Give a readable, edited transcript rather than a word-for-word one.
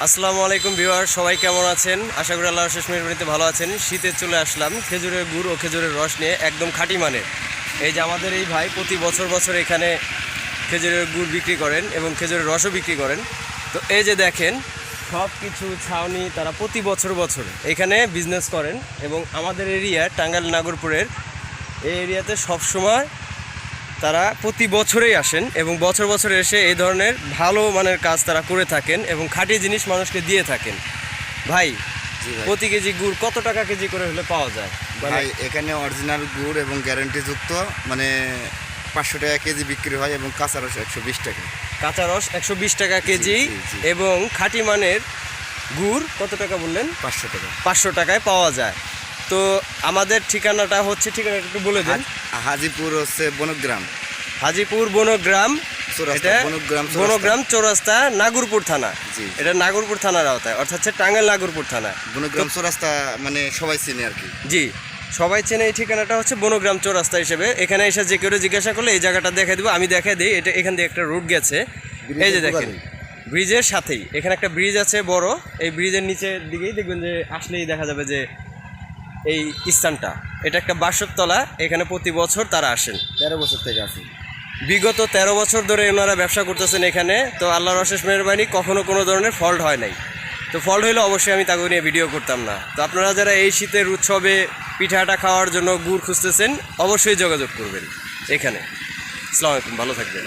আসসালামু আলাইকুম ভিউয়ার, সবাই কেমন আছেন? আশা করি আল্লাহর শেষ মেহরবানিতে ভালো আছেন। শীতে চলে আসলাম খেজুরের গুড় ও খেজুরের রস নিয়ে, একদম খাঁটি মানের। এই যে আমাদের এই ভাই প্রতি বছর এখানে খেজুরের গুড় বিক্রি করেন এবং খেজুরের রসও বিক্রি করেন। তো এই যে দেখেন সব কিছু ছাউনি, তারা প্রতি বছর এখানে বিজনেস করেন এবং আমাদের এরিয়া টাঙ্গাইল নাগরপুরের এই এরিয়াতে সবসময় তারা প্রতি বছরেই আসেন এবং বছর এসে এই ধরনের ভালো মানের কাজ তারা করে থাকেন এবং খাঁটি জিনিস মানুষকে দিয়ে থাকেন। ভাই, প্রতি কেজি গুড় কত টাকা কেজি করে হলে পাওয়া যায়? ভাই, এখানে অরিজিনাল গুড় এবং গ্যারান্টিযুক্ত 500 টাকা কেজি বিক্রি হয় এবং কাঁচা রস 120 টাকা। কাঁচা রস 120 টাকা কেজি এবং খাঁটি মানের গুড় কত টাকা বললেন? 500 টাকা। 500 টাকায় পাওয়া যায়। তো আমাদের ঠিকানাটা একটু বলে দেন। হাজিপুর হচ্ছে বনগ্রাম। হাজিপুর বনগ্রাম, এটা বনগ্রাম চৌরাস্তা, নাগরপুর থানা। এটা নাগরপুর থানার আওতায়, অর্থাৎ টাঙ্গাইল নাগরপুর থানা। বনগ্রাম চৌরাস্তা সবাই চেনে আর কি। জি, সবাই চেনে। এই ঠিকানাটা হচ্ছে বনগ্রাম চৌরাস্তা হিসেবে। এখানে এসে যে কেউ জিজ্ঞাসা করলে এই জায়গাটা দেখাই দেবো, আমি দেখাই দিই। এটা এখান দিয়ে একটা রুট গেছে, এই যে দেখেন ব্রিজের সাথেই এখানে একটা ব্রিজ আছে বড়। এই ব্রিজের নিচের দিকেই দেখবেন যে আসলেই দেখা যাবে যে এই স্থানটা, এটা একটা বাসর তলা। এখানে প্রতি বছর তারা আসেন, 13 বছর থেকে আসেন। বিগত 13 বছর ধরে ওনারা ব্যবসা করতেছেন এখানে। তো আল্লাহর অশেষ মেহরবানি, কখনো কোনো ধরনের ফল্ট হয় নাই। তো ফল্ট হইলে অবশ্যই আমি তাকে নিয়ে ভিডিও করতাম না। তো আপনারা যারা এই শীতের উৎসবে পিঠাটা খাওয়ার জন্য গুড় খুঁজতেছেন, অবশ্যই যোগাযোগ করবেন এখানে। আসসালামু আলাইকুম, ভালো থাকবেন।